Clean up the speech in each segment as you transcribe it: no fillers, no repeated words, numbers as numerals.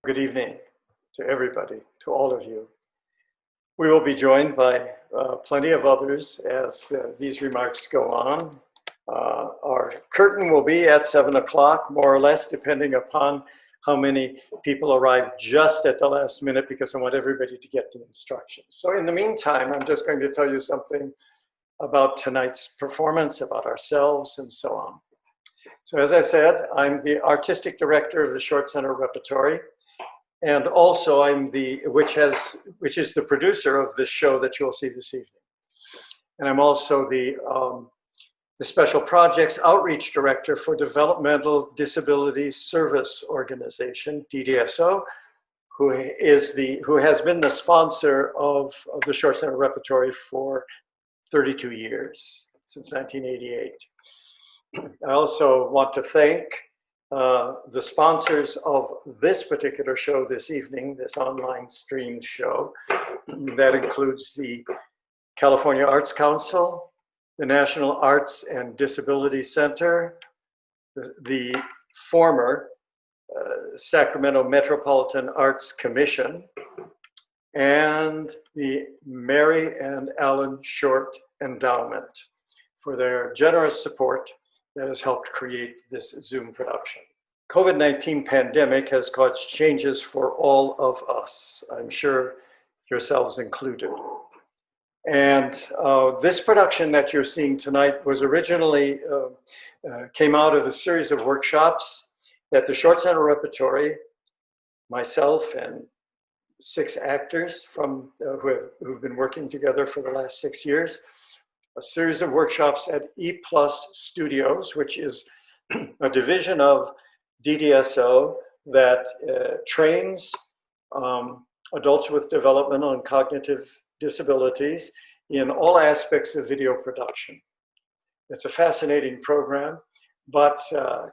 Good evening to everybody, to all of you. We will be joined by plenty of others as these remarks go on. Our curtain will be at 7 o'clock, more or less, depending upon how many people arrive just at the last minute, because I want everybody to get the instructions. So in the meantime, I'm just going to tell you something about tonight's performance, about ourselves, and so on. So as I said, I'm the artistic director of the Short Center Repertory. And also I'm which is the producer of this show that you'll see this evening. And I'm also the Special Projects Outreach Director for Developmental Disability Service Organization, DDSO, who has been the sponsor of the Short Center Repertory for 32 years, since 1988. I also want to thank the sponsors of this particular show this evening, this online streamed show. That includes the California Arts Council, the National Arts and Disability Center, the former Sacramento Metropolitan Arts Commission, and the Mary and Alan Short Endowment for their generous support that has helped create this Zoom production. COVID-19 pandemic has caused changes for all of us, I'm sure yourselves included. And this production that you're seeing tonight was originally, came out of a series of workshops that the Short Center Repertory, myself and 6 actors from who've been working together for the last 6 years, a series of workshops at E+ Studios, which is a division of DDSO that trains adults with developmental and cognitive disabilities in all aspects of video production. It's a fascinating program, but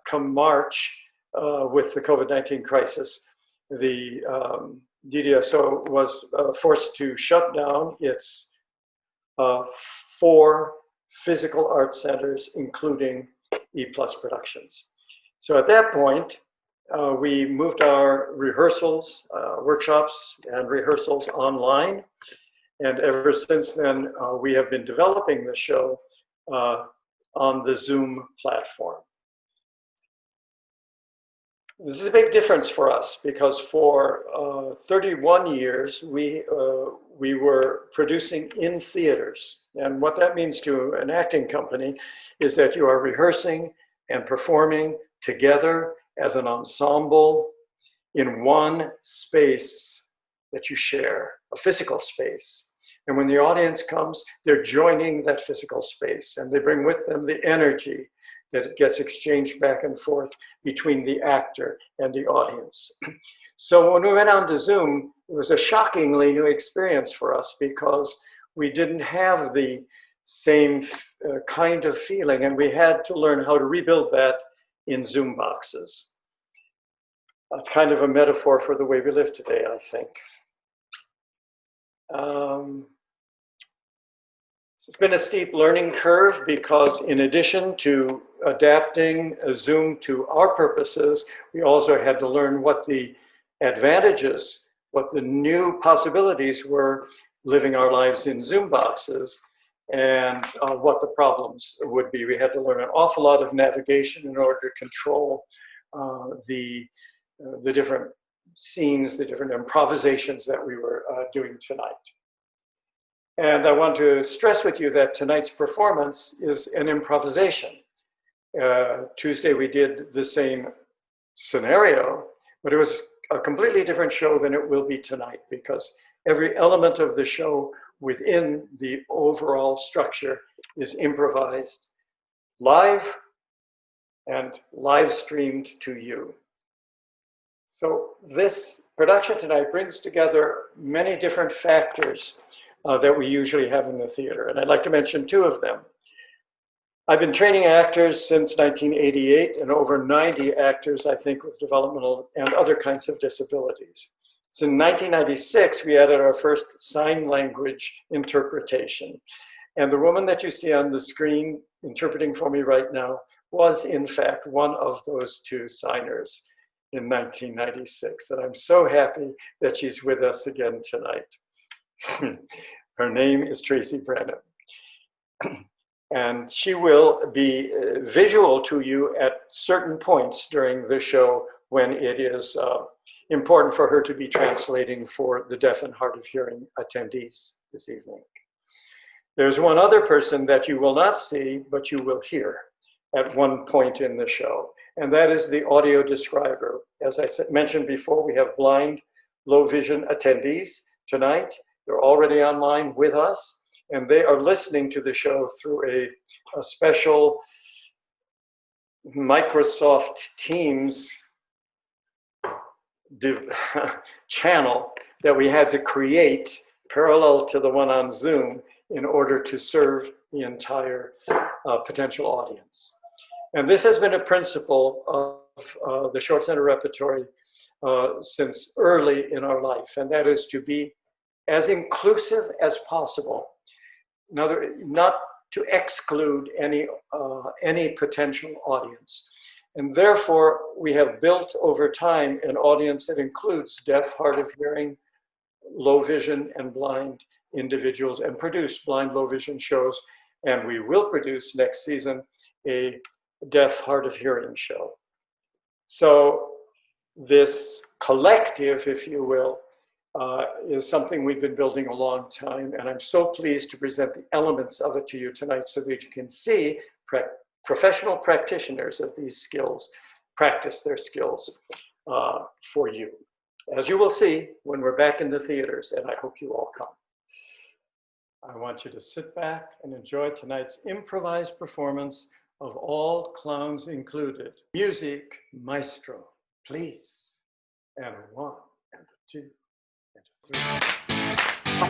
come March, with the COVID-19 crisis, the DDSO was forced to shut down its 4 physical art centers, including E+ Productions. So at that point, we moved our rehearsals, workshops and rehearsals online. And ever since then, we have been developing the show on the Zoom platform. This is a big difference for us because for 31 years, we were producing in theaters. And what that means to an acting company is that you are rehearsing and performing together as an ensemble in one space that you share, a physical space. And when the audience comes, they're joining that physical space and they bring with them the energy that gets exchanged back and forth between the actor and the audience. So when we went on to Zoom, it was a shockingly new experience for us because we didn't have the same kind of feeling, and we had to learn how to rebuild that in Zoom boxes. That's kind of a metaphor for the way we live today, I think. It's been a steep learning curve because in addition to adapting Zoom to our purposes, we also had to learn what the advantages, what the new possibilities were living our lives in Zoom boxes, and what the problems would be. We had to learn an awful lot of navigation in order to control the different scenes, the different improvisations that we were doing tonight. And I want to stress with you that tonight's performance is an improvisation. Tuesday we did the same scenario, but it was a completely different show than it will be tonight because every element of the show within the overall structure is improvised live and live streamed to you. So this production tonight brings together many different factors that we usually have in the theater. And I'd like to mention 2 of them. I've been training actors since 1988 and over 90 actors, I think, with developmental and other kinds of disabilities. So in 1996, we added our first sign language interpretation. And the woman that you see on the screen interpreting for me right now was in fact one of those 2 signers. in 1996. And I'm so happy that she's with us again tonight. Her name is Tracy Branham. And she will be visual to you at certain points during the show when it is important for her to be translating for the deaf and hard of hearing attendees this evening. There's one other person that you will not see, but you will hear at one point in the show, and that is the audio describer. As I mentioned before, we have blind, low vision attendees tonight. They're already online with us, and they are listening to the show through a special Microsoft Teams channel that we had to create parallel to the one on Zoom in order to serve the entire potential audience. And this has been a principle of the Short Center Repertory since early in our life, and that is to be as inclusive as possible. Not to exclude any potential audience. And therefore, we have built over time an audience that includes deaf, hard of hearing, low vision, and blind individuals, and produce blind, low vision shows. And we will produce next season a deaf, hard of hearing show. So this collective, if you will, is something we've been building a long time, and I'm so pleased to present the elements of it to you tonight so that you can see professional practitioners of these skills practice their skills for you. As you will see when we're back in the theaters, and I hope you all come. I want you to sit back and enjoy tonight's improvised performance of All Clowns Included. Music maestro, please. And 1, and 2, and 3.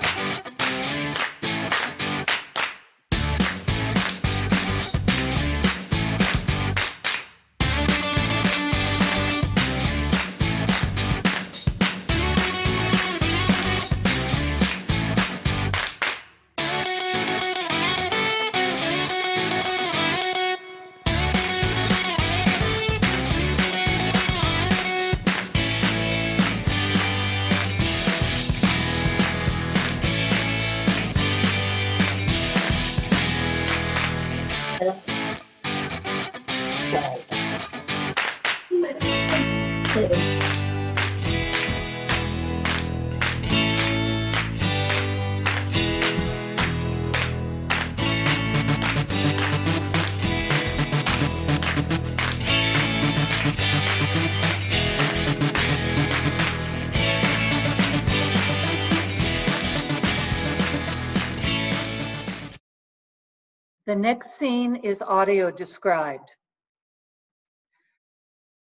The next scene is audio described.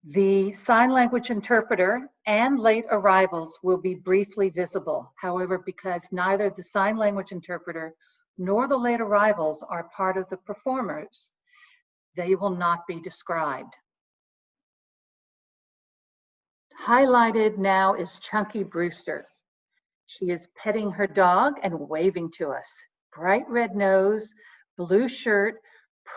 The sign language interpreter and late arrivals will be briefly visible. However, because neither the sign language interpreter nor the late arrivals are part of the performers, they will not be described. Highlighted now is Chunky Brewster. She is petting her dog and waving to us. Bright red nose, blue shirt,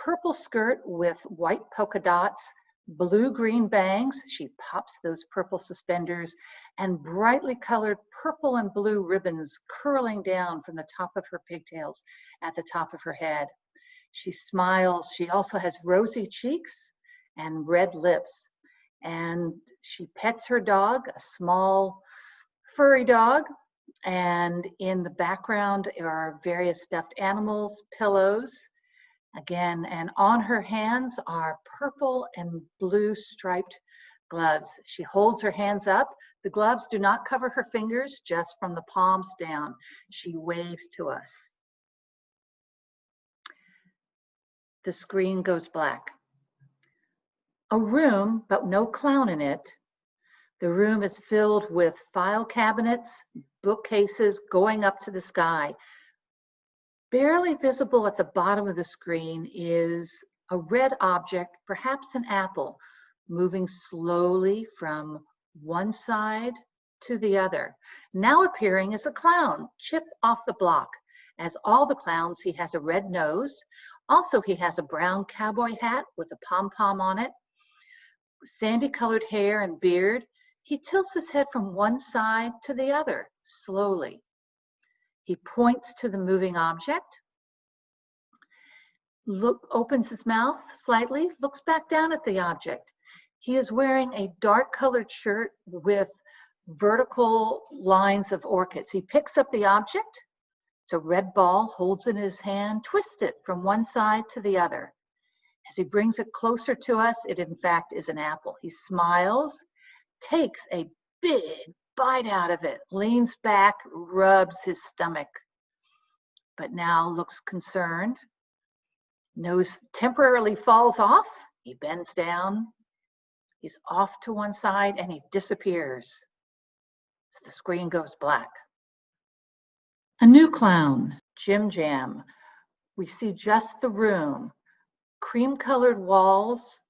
purple skirt with white polka dots, blue-green bangs, she pops those purple suspenders, and brightly colored purple and blue ribbons curling down from the top of her pigtails at the top of her head. She smiles. She also has rosy cheeks and red lips. And she pets her dog, a small furry dog. And in the background are various stuffed animals, pillows. Again, and on her hands are purple and blue striped gloves. She holds her hands up. The gloves do not cover her fingers, just from the palms down. She waves to us. The screen goes black. A room, but no clown in it. The room is filled with file cabinets, bookcases going up to the sky. Barely visible at the bottom of the screen is a red object, perhaps an apple, moving slowly from one side to the other. Now appearing as a clown, Chip off the block. As all the clowns, he has a red nose. Also, he has a brown cowboy hat with a pom-pom on it. sandy colored hair and beard. He tilts his head from one side to the other, slowly. He points to the moving object, opens his mouth slightly, looks back down at the object. He is wearing a dark colored shirt with vertical lines of orchids. He picks up the object. It's a red ball, holds it in his hand, twists it from one side to the other. As he brings it closer to us, it in fact is an apple. He smiles, takes a big bite out of it, leans back, rubs his stomach, but now looks concerned. Nose temporarily falls off. He bends down. He's off to one side and he disappears. So the screen goes black. A new clown, Jim Jam. We see just the room. Cream-colored walls,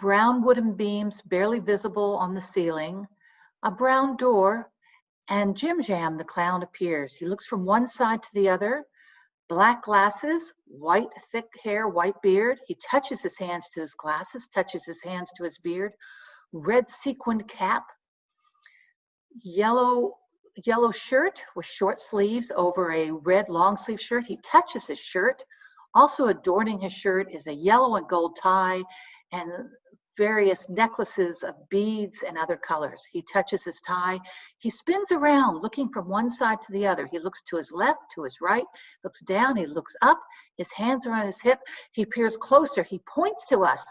brown wooden beams barely visible on the ceiling, a brown door, and Jim Jam, the clown, appears. He looks from one side to the other. Black glasses, white thick hair, white beard. He touches his hands to his glasses, touches his hands to his beard. Red sequined cap, yellow shirt with short sleeves over a red long sleeve shirt. He touches his shirt. Also adorning his shirt is a yellow and gold tie and various necklaces of beads and other colors. He touches his tie. He spins around, looking from one side to the other. He looks to his left, to his right, looks down, he looks up. His hands are on his hip. He peers closer. He points to us.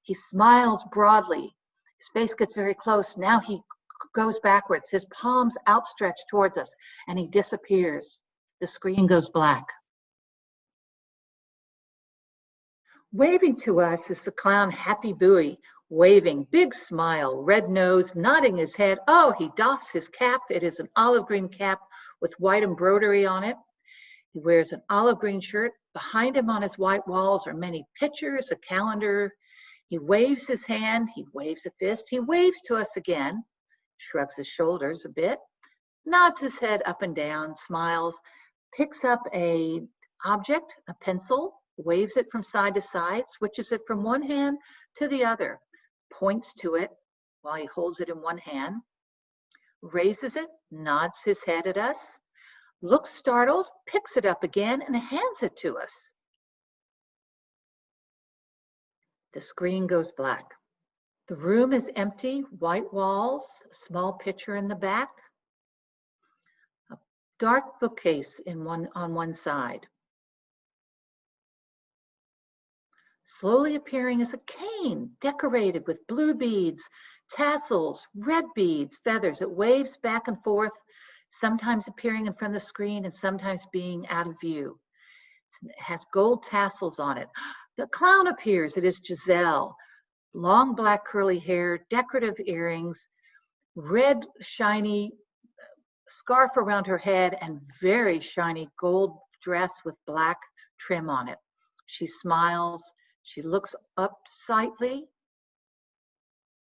He smiles broadly. His face gets very close. Now he goes backwards, his palms outstretched towards us, and he disappears. The screen goes black. Waving to us is the clown Happy Booey, waving, big smile, red nose, nodding his head. Oh, he doffs his cap. It is an olive green cap with white embroidery on it. He wears an olive green shirt. Behind him on his white walls are many pictures, a calendar. He waves his hand, he waves a fist, he waves to us again, shrugs his shoulders a bit, nods his head up and down, smiles, picks up an object, a pencil, waves it from side to side, switches it from one hand to the other, points to it while he holds it in one hand, raises it, nods his head at us, looks startled, picks it up again and hands it to us. The screen goes black. The room is empty, white walls, a small picture in the back, a dark bookcase on one side. Slowly appearing is a cane decorated with blue beads, tassels, red beads, feathers. It waves back and forth, sometimes appearing in front of the screen and sometimes being out of view. It has gold tassels on it. The clown appears. It is Giselle. Long black curly hair, decorative earrings, red shiny scarf around her head, and very shiny gold dress with black trim on it. She smiles. She looks up slightly.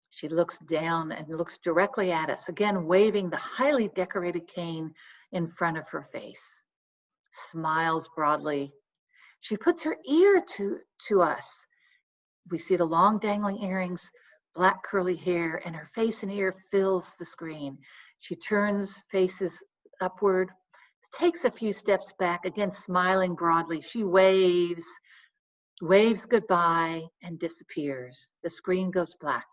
She looks down and looks directly at us, again waving the highly decorated cane in front of her face. Smiles broadly. She puts her ear to us. We see the long dangling earrings, black curly hair, and her face and ear fills the screen. She turns, faces upward, takes a few steps back, again smiling broadly. She waves goodbye, and disappears. The screen goes black.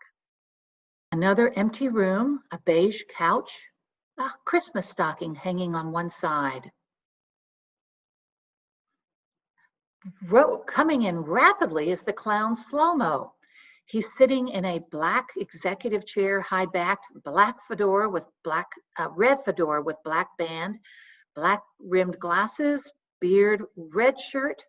Another empty room, a beige couch, a Christmas stocking hanging on one side. Coming in rapidly is the clown slow-mo. He's sitting in a black executive chair, high-backed, black fedora with red fedora with black band, black rimmed glasses, beard, red shirt,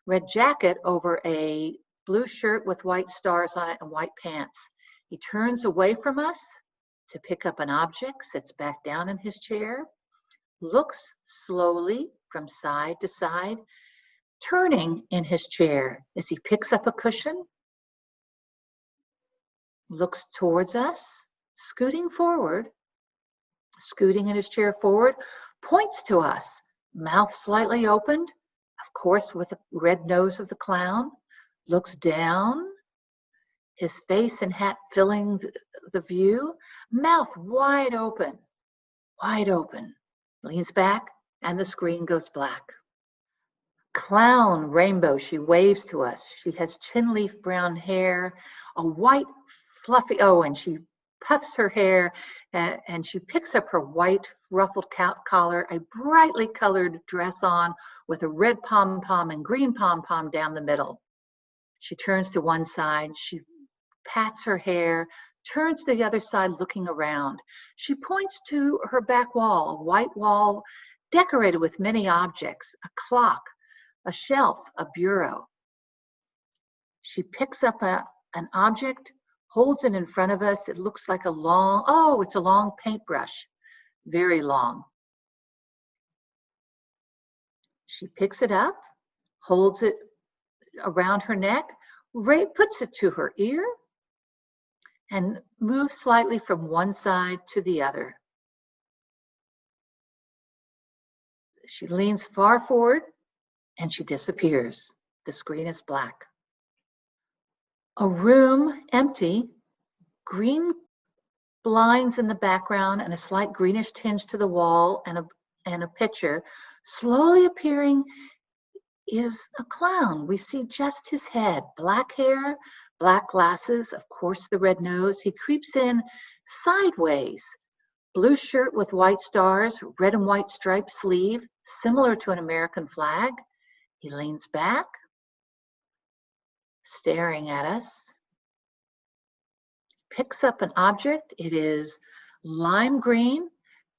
red jacket over a blue shirt with white stars on it and white pants. He turns away from us to pick up an object, sits back down in his chair, looks slowly from side to side, turning in his chair as he picks up a cushion, looks towards us, scooting forward, scooting in his chair forward, points to us, mouth slightly opened, of course with the red nose of the clown, looks down, his face and hat filling the view, mouth wide open, leans back, and the screen goes black. Clown Rainbow, she waves to us. She has chin leaf brown hair, a white fluffy, oh, and she puffs her hair and she picks up her white ruffled collar, a brightly colored dress on with a red pom-pom and green pom-pom down the middle. She turns to one side, she pats her hair, turns to the other side looking around. She points to her back wall, a white wall decorated with many objects, a clock, a shelf, a bureau. She picks up an object, holds it in front of us. It looks like a long, oh, it's a long paintbrush, very long. She picks it up, holds it around her neck, puts it to her ear, and moves slightly from one side to the other. She leans far forward and she disappears. The screen is black. A room empty, green blinds in the background and a slight greenish tinge to the wall and a picture. Slowly appearing is a clown. We see just his head, black hair, black glasses, of course the red nose. He creeps in sideways. Blue shirt with white stars, red and white striped sleeve, similar to an American flag. He leans back, staring at us, picks up an object. It is lime green,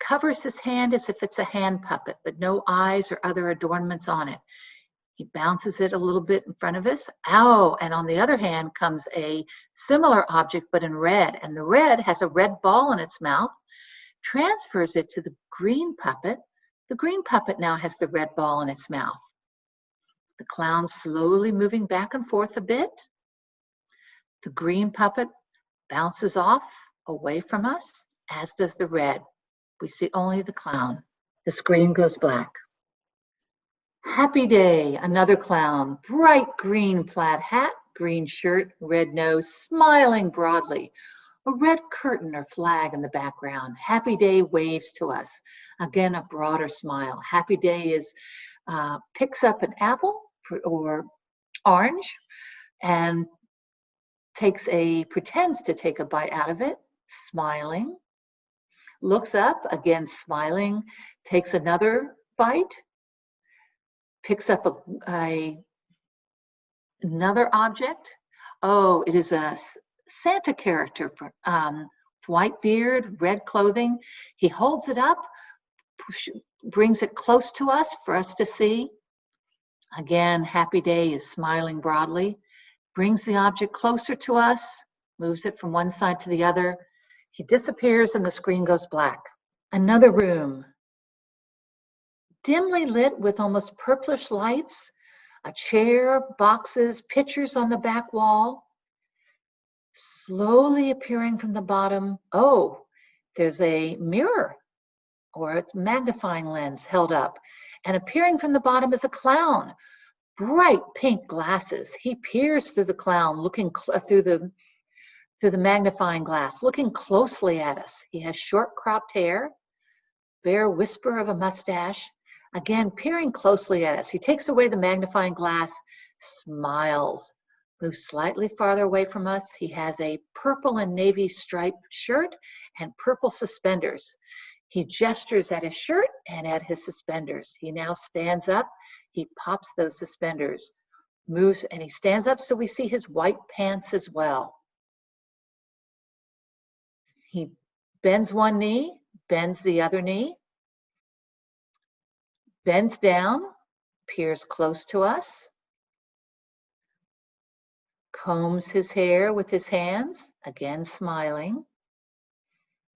covers his hand as if it's a hand puppet, but no eyes or other adornments on it. He bounces it a little bit in front of us. Ow! And on the other hand comes a similar object, but in red. And the red has a red ball in its mouth, transfers it to the green puppet. The green puppet now has the red ball in its mouth. The clown slowly moving back and forth a bit. The green puppet bounces off away from us, as does the red. We see only the clown. The screen goes black. Happy Day, another clown, bright green plaid hat, green shirt, red nose, smiling broadly. A red curtain or flag in the background. Happy Day waves to us. Again, a broader smile. Happy Day picks up an apple or orange and pretends to take a bite out of it, smiling. Looks up, again smiling, takes another bite, picks up another object. Oh, it is a Santa character, white beard, red clothing. He holds it up, brings it close to us for us to see. Again, Happy Day is smiling broadly, brings the object closer to us, moves it from one side to the other. He disappears and the screen goes black. Another room, dimly lit with almost purplish lights, a chair, boxes, pictures on the back wall. Slowly appearing from the bottom, oh, there's a mirror or a magnifying lens held up. And appearing from the bottom is a clown, bright pink glasses. He peers through the clown, looking through the magnifying glass, looking closely at us. He has short cropped hair, bare whisper of a mustache, again peering closely at us. He takes away the magnifying glass, smiles, moves slightly farther away from us. He has a purple and navy striped shirt and purple suspenders. He gestures at his shirt and at his suspenders. He now stands up. He pops those suspenders, moves, and he stands up so we see his white pants as well. He bends one knee, bends the other knee, bends down, peers close to us, combs his hair with his hands, again smiling.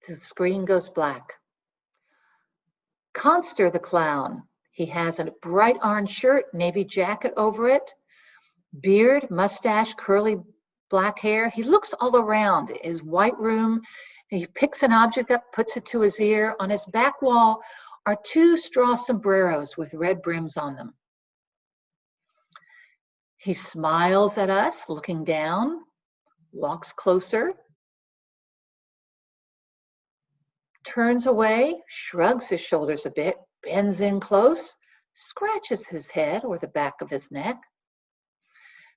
The screen goes black. Conster the clown. He has a bright orange shirt, navy jacket over it, beard, mustache, curly black hair. He looks all around his white room. He picks an object up, puts it to his ear. On his back wall are two straw sombreros with red brims on them. He smiles at us, looking down, walks closer, turns away, shrugs his shoulders a bit, bends in close, scratches his head or the back of his neck,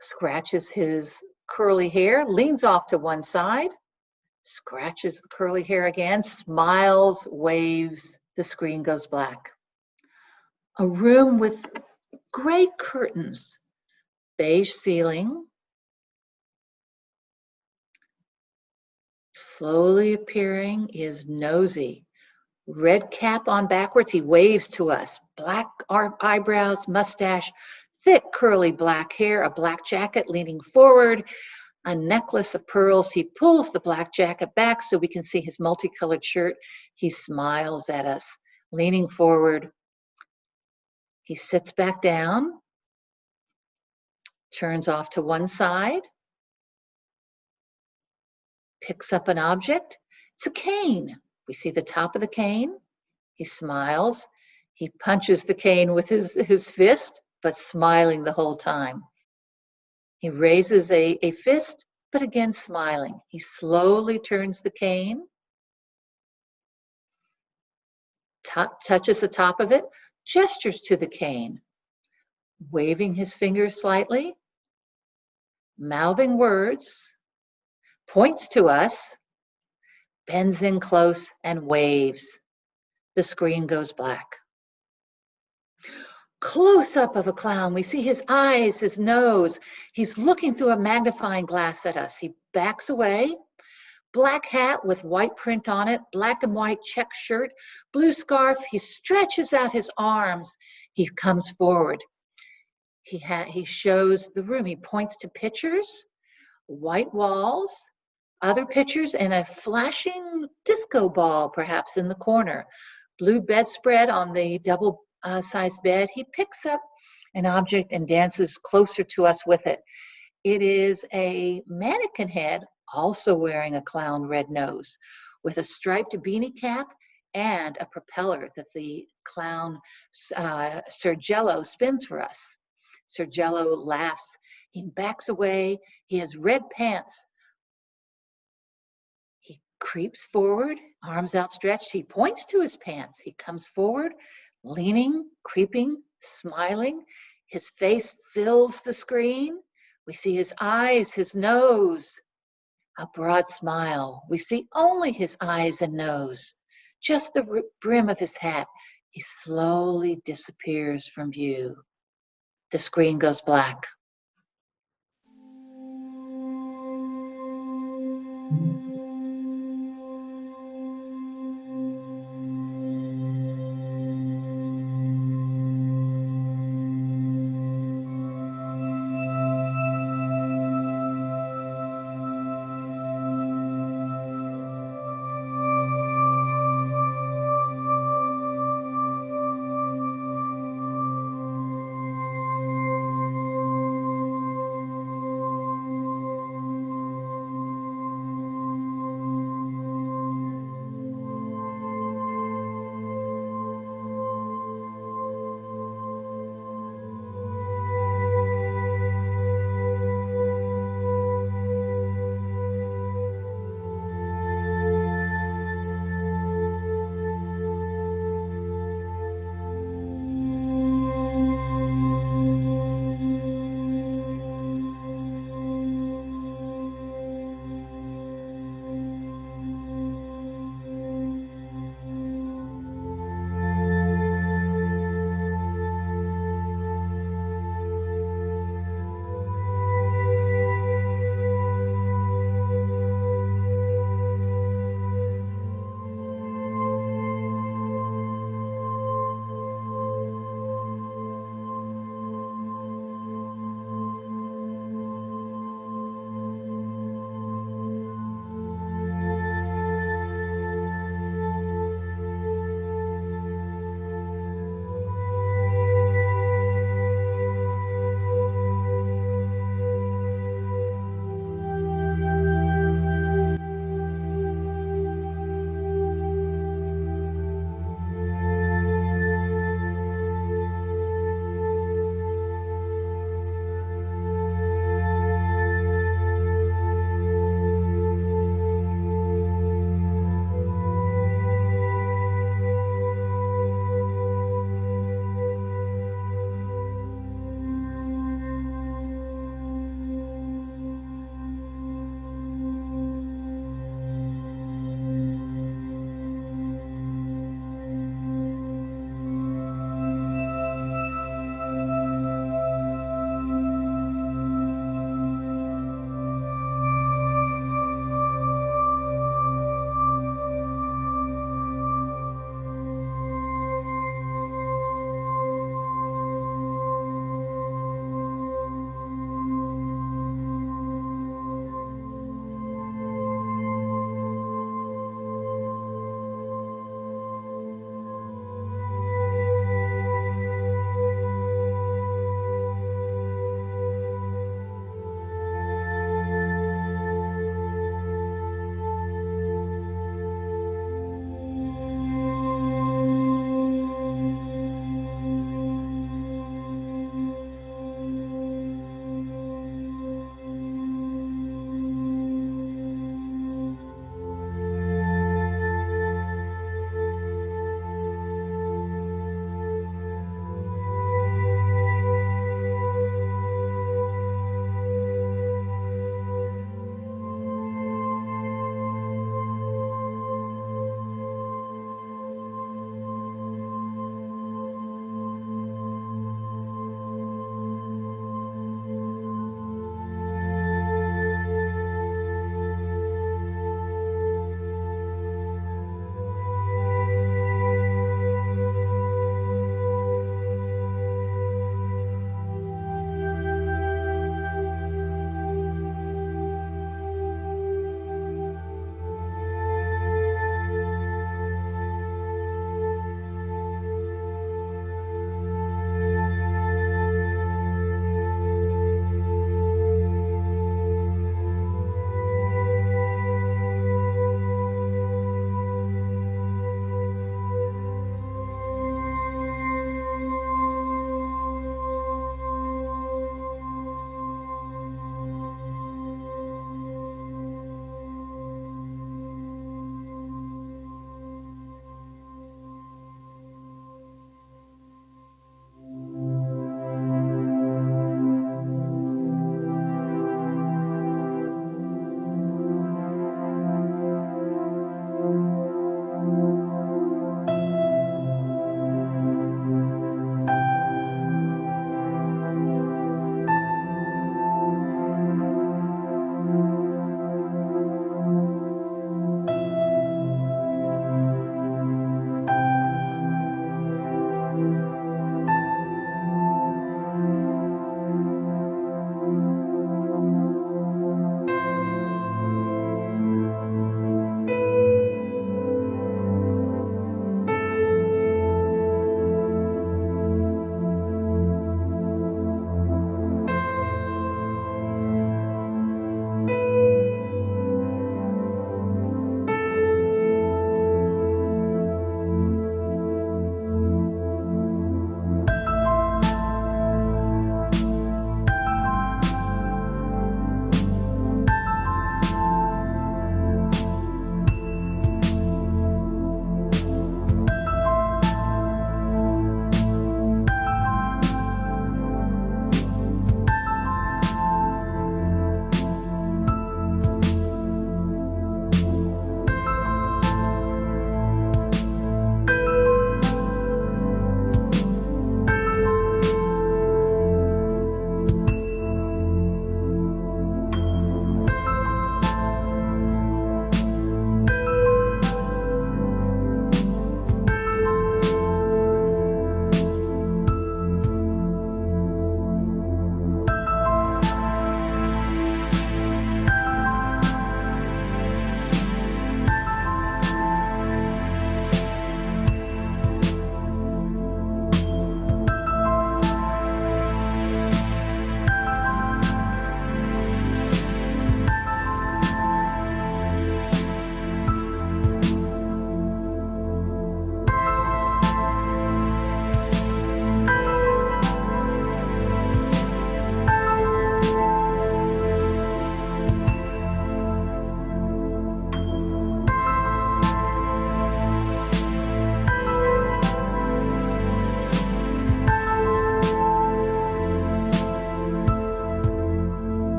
scratches his curly hair, leans off to one side, scratches the curly hair again, smiles, waves, the screen goes black. A room with gray curtains, beige ceiling, slowly appearing is Nosy. Red cap on backwards, he waves to us. Black eyebrows, mustache, thick curly black hair, a black jacket leaning forward, a necklace of pearls. He pulls the black jacket back so we can see his multicolored shirt. He smiles at us, leaning forward. He sits back down, turns off to one side, picks up an object. It's a cane. We see the top of the cane. He smiles. He punches the cane with his fist, but smiling the whole time. He raises a fist, but again smiling. He slowly turns the cane, touches the top of it, gestures to the cane, waving his fingers slightly, mouthing words, points to us, bends in close and waves. The screen goes black. Close up of a clown, we see his eyes, his nose. He's looking through a magnifying glass at us. He backs away. Black hat with white print on it, black and white check shirt, blue scarf. He stretches out his arms. He comes forward. He shows the room. He points to pictures, white walls, other pictures, and a flashing disco ball perhaps in the corner. Blue bedspread on the double sized bed. He picks up an object and dances closer to us with it. It is a mannequin head, also wearing a clown red nose, with a striped beanie cap and a propeller that the clown Sergello spins for us. Sergello laughs. He backs away. He has red pants. He creeps forward, arms outstretched. He points to his pants. He comes forward, leaning, creeping, smiling. His face fills the screen. We see his eyes, his nose, a broad smile. We see only his eyes and nose, just the brim of his hat. He slowly disappears from view. The screen goes black.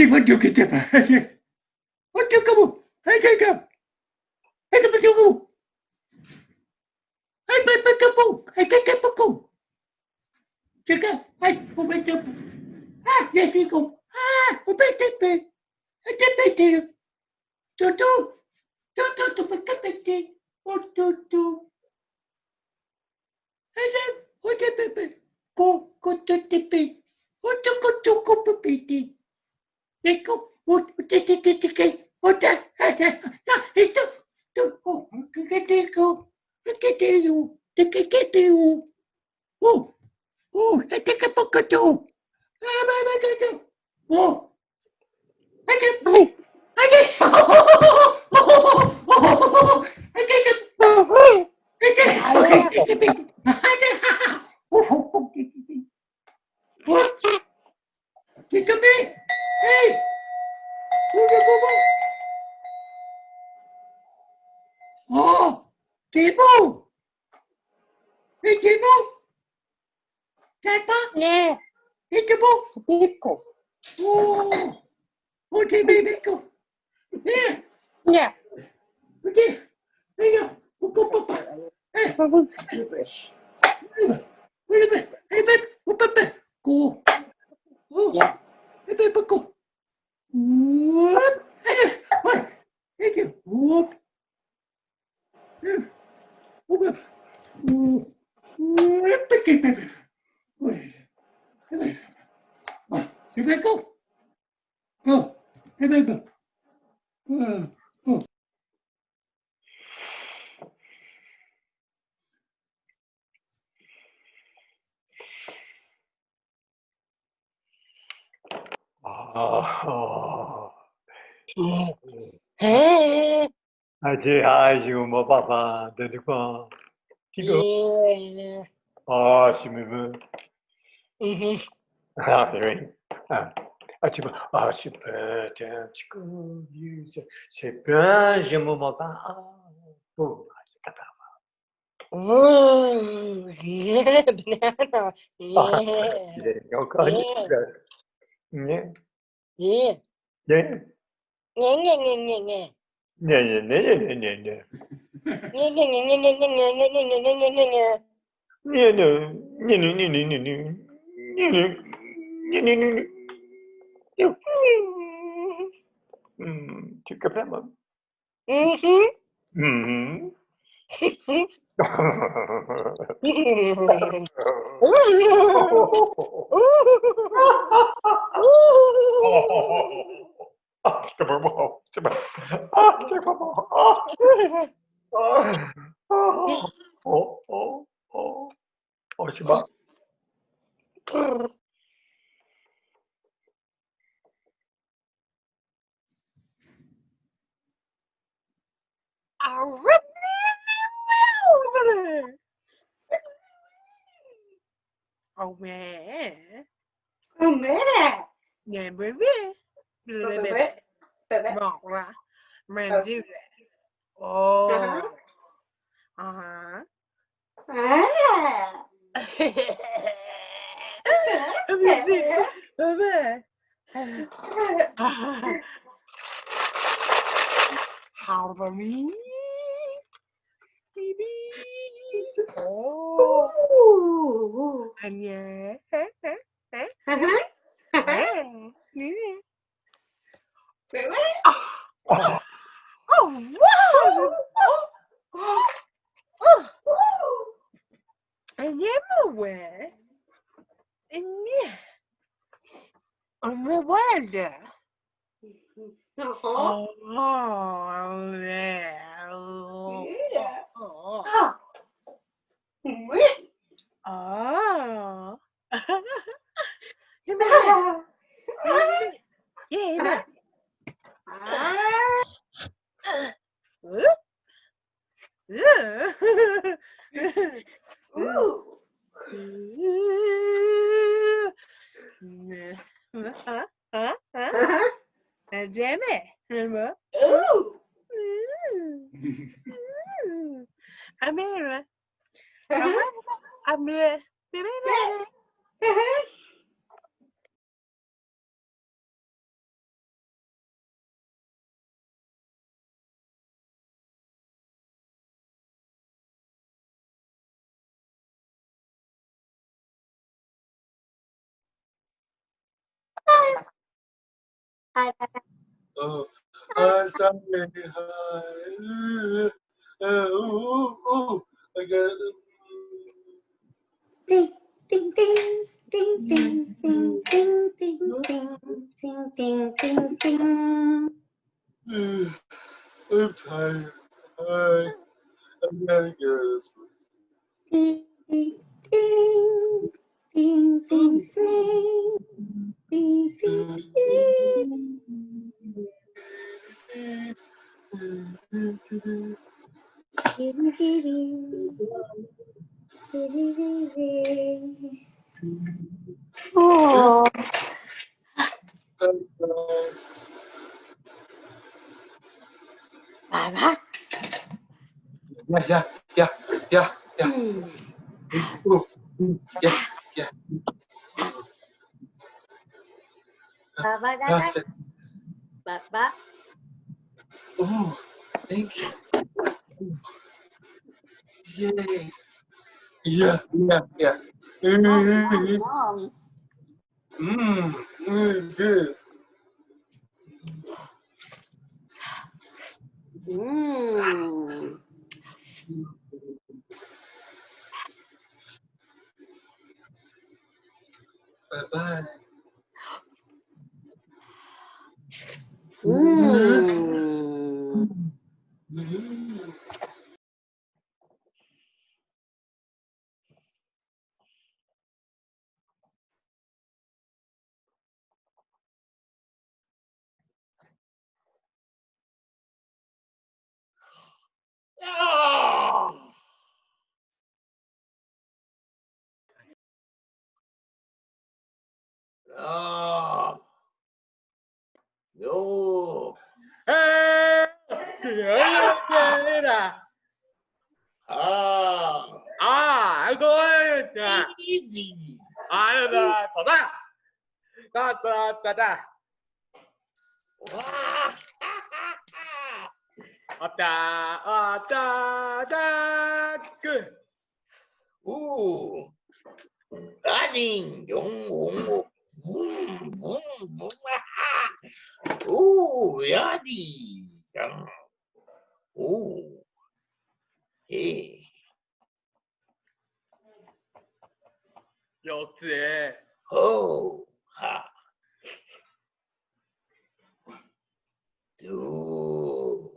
What do you get there? What do you go? I take up. I take up. I take up. I take up. Check out. I open up. Ah, yes, you go. Ah, open up. I take it. Do. Do. And then, what the baby? Go to the baby. What to go to baby? They go. What the what the it's oh, get go. Get you. Get you. Oh, I take a pocket too. Oh, I get. I get. I get. What? It's a bit. Hey! Oh! Table! Hey, table! Table? Yeah, Hey, table! people. Oh! Oh, table! Yeah! Yeah, Okay! Hey, go, papa! Hey! gibberish. Wait a minute! Hey, babe! Go! Oh! Yeah. Hey, babe, go! Whoop! Hey, what? Thank you! Whoop! Whoop! Whoop! Okay, baby! What is it? Hey, babe, go! Oh! Hey, babe! Oh! Hey. 아직 아주 뭐 봐봐 되고 지금 Yeah. 시면 Mhm. 그래 지금 시면 지금 이제 새벽 좀 먹어 또 맛있겠다 Ooh, yeah, banana. Yeah. 예 여기까지 Yeah. 예 Yeah. 예 Yeah, yeah, yeah, yeah, yeah. 네네네네네네 Yeah, yeah, yeah, yeah, yeah, yeah, yeah, yeah, yeah, yeah, yeah, yeah. 네네네네네네네네네네네네 잠깐만 Mhm. 음 제발 뭐 제발 제발 제발 Oh man. Oh, man. Yeah, baby. Wrong, right? Man, do that. Oh. Uh-huh. Let me see. Baby. How about me? Baby. Oh. Ooh. And yeah. Uh-huh. Yeah. Wait. Oh, wow. And yeah, where? And yeah. On the weather. Uh-huh. Oh, yeah. Yeah. Oh. Wait. Oh. Come here. Yeah, come here. Yeah. Ooh. Uh-huh. Damn it. Remember? Ooh. Amira. Uh-huh. Amira. Uh-huh. Oh, I started high. I got. Ding, ding, ding, ding, ding, ding, ding, ding, ding, ding, ding, ding, ding. I'm tired. I'm gonna go to sleep. Ding, ding, ding, ding, ding, ding, ding, ding, ding. Oh. Bye. Yeah. Ooh, yeah. Baba. Ooh, thank you. Yay. Yeah. Mom. Good. Bye-bye. No. 아이고, 야. 아유, 따다. 끝. Ooh. Running. Ooh, yummy. Ooh. Hey. 역시. Oh. Ha. Ooh.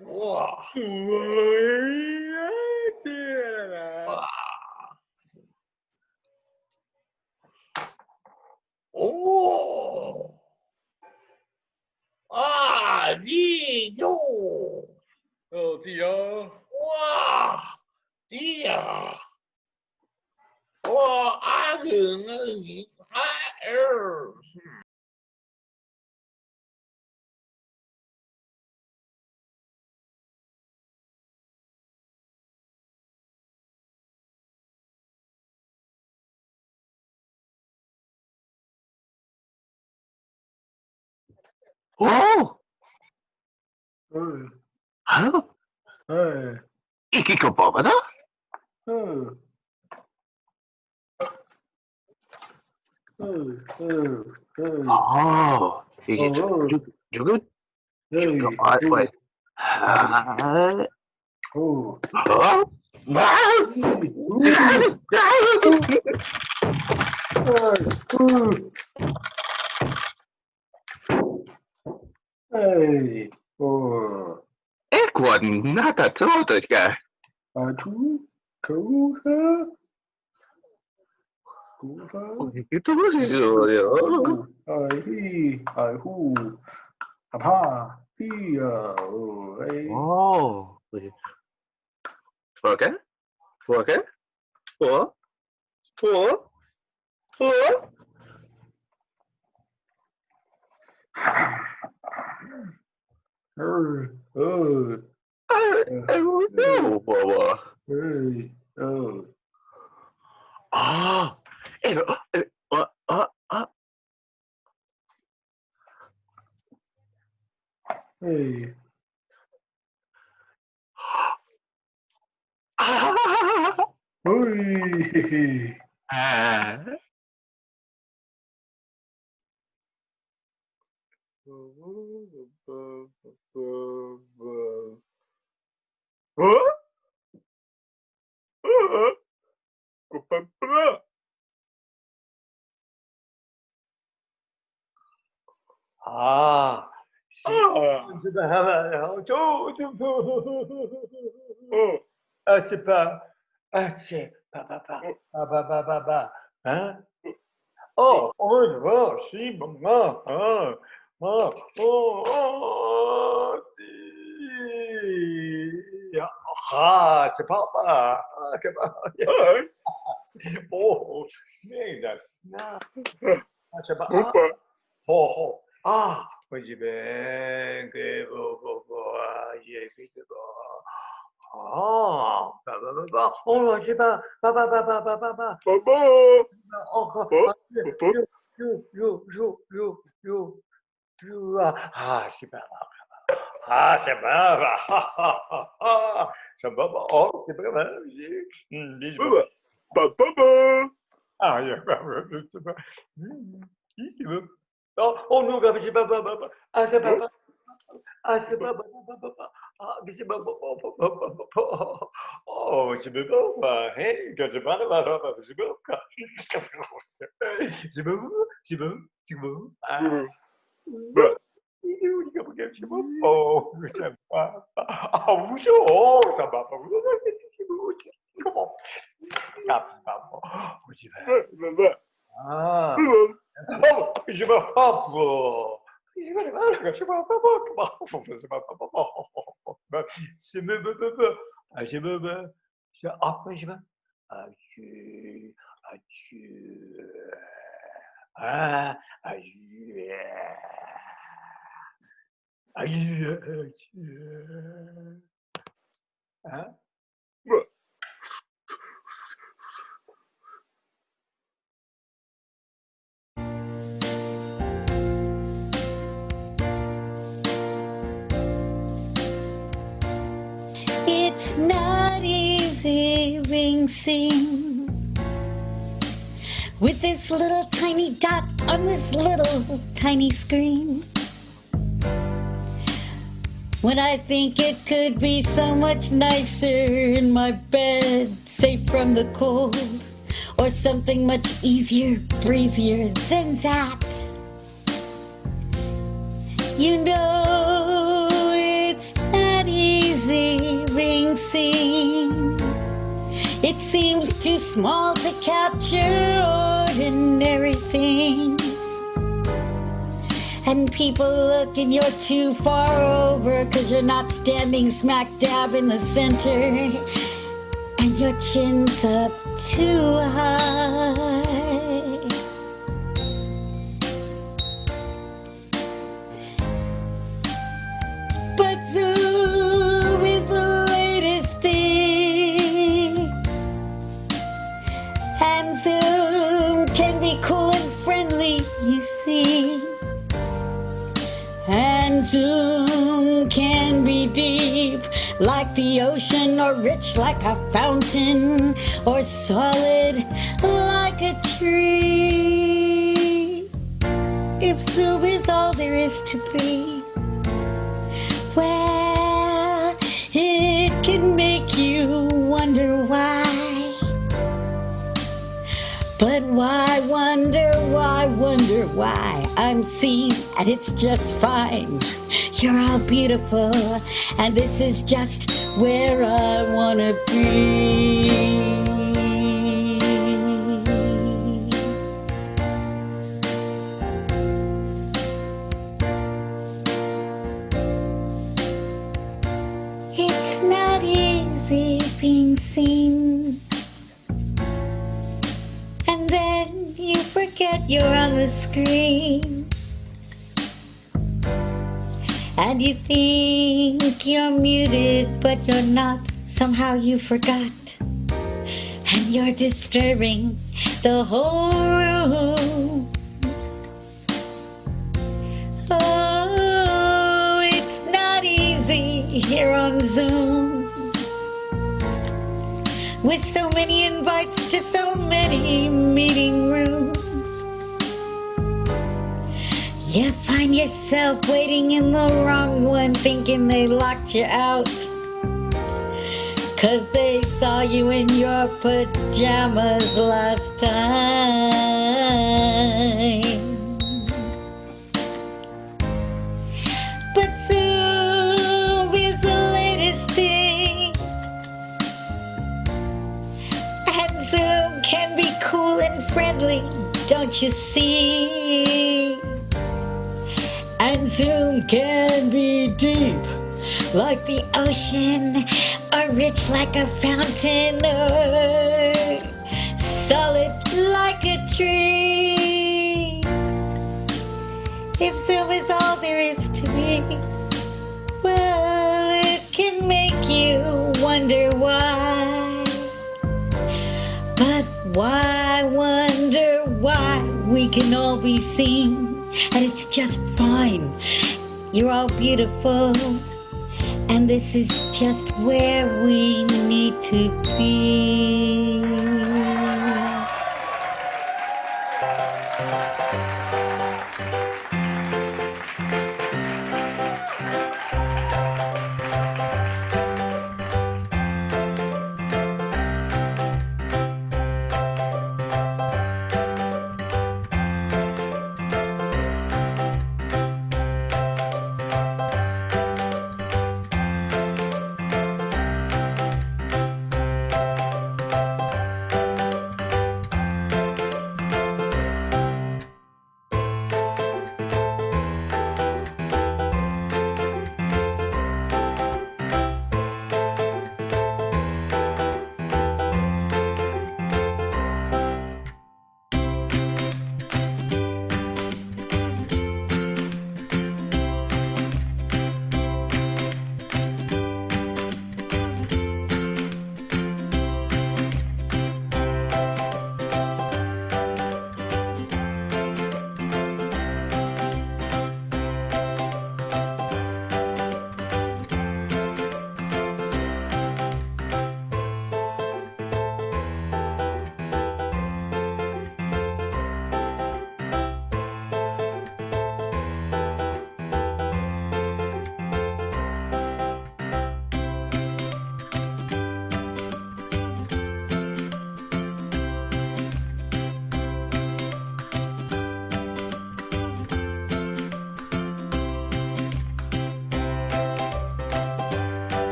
Wow. Oh. DHOH. 어디요? 와, 디야. 아그는 아을. Oh, hello. Ikiko Bobada? Oh, you wait. Hey, oh, Nata Trotoska. Kuha. Itu sih I who, apa, iya, Oh, okay. Four. I don't know, Baba. hey, oh, Ah, hey, oi, ah. Ah, hein? Oh, oh, si, maman, oh, c'est papa, oh, nee, das, na, c'est pas, c'est pas, c'est pas, oh, c'est pas mal, ah, c'est pas, c'est pas, oh, non, c'est pas, ah, c'est pas, ah, c'est pas, ah, c'est pas, oh, c'est pas, hey, que c'est pas, c'est pas, c'est pas, ah, oh, c'est pas, ah, oh, ça va pas, comment, ah, oh, je me hop, c'est hein? It's not easy being seen with this little tiny dot on this little tiny screen. When I think it could be so much nicer in my bed, safe from the cold, or something much easier, breezier than that. You know, it's not easy being seen. It seems too small to capture ordinary things. And people look and you're too far over 'cause you're not standing smack dab in the center. And your chin's up too high. But Zoom is the latest thing. And Zoom can be cool and friendly, you see. And Zoom can be deep like the ocean, or rich like a fountain, or solid like a tree. If Zoom is all there is to be, well, it can make you wonder why. But why wonder, why wonder why? I'm seen and it's just fine. You're all beautiful and this is just where I wanna be. It's not easy being seen. And then you forget you're on the screen. And you think you're muted, but you're not. Somehow you forgot. And you're disturbing the whole room. Oh, it's not easy here on Zoom. With so many invites to so many meeting rooms. You find yourself waiting in the wrong one, thinking they locked you out. 'Cause they saw you in your pajamas last time. But Zoom is the latest thing, and Zoom can be cool and friendly, don't you see? And Zoom can be deep like the ocean, or rich like a fountain, or solid like a tree. If Zoom is all there is to me, well, it can make you wonder why. But why wonder why? We can all be seen, and it's just fine. You're all beautiful, and this is just where we need to be.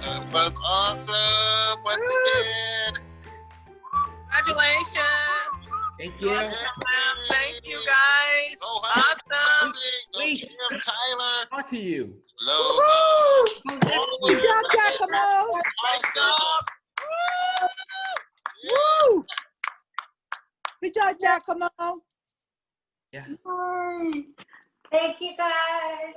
That was awesome once again. Congratulations. Thank you. Thank you, guys. Go Awesome. Go Wait. Jim, Tyler. Talk to you. Logo. Good job, Giacomo. Woo! Good job, Giacomo. Yeah. Thank you, guys.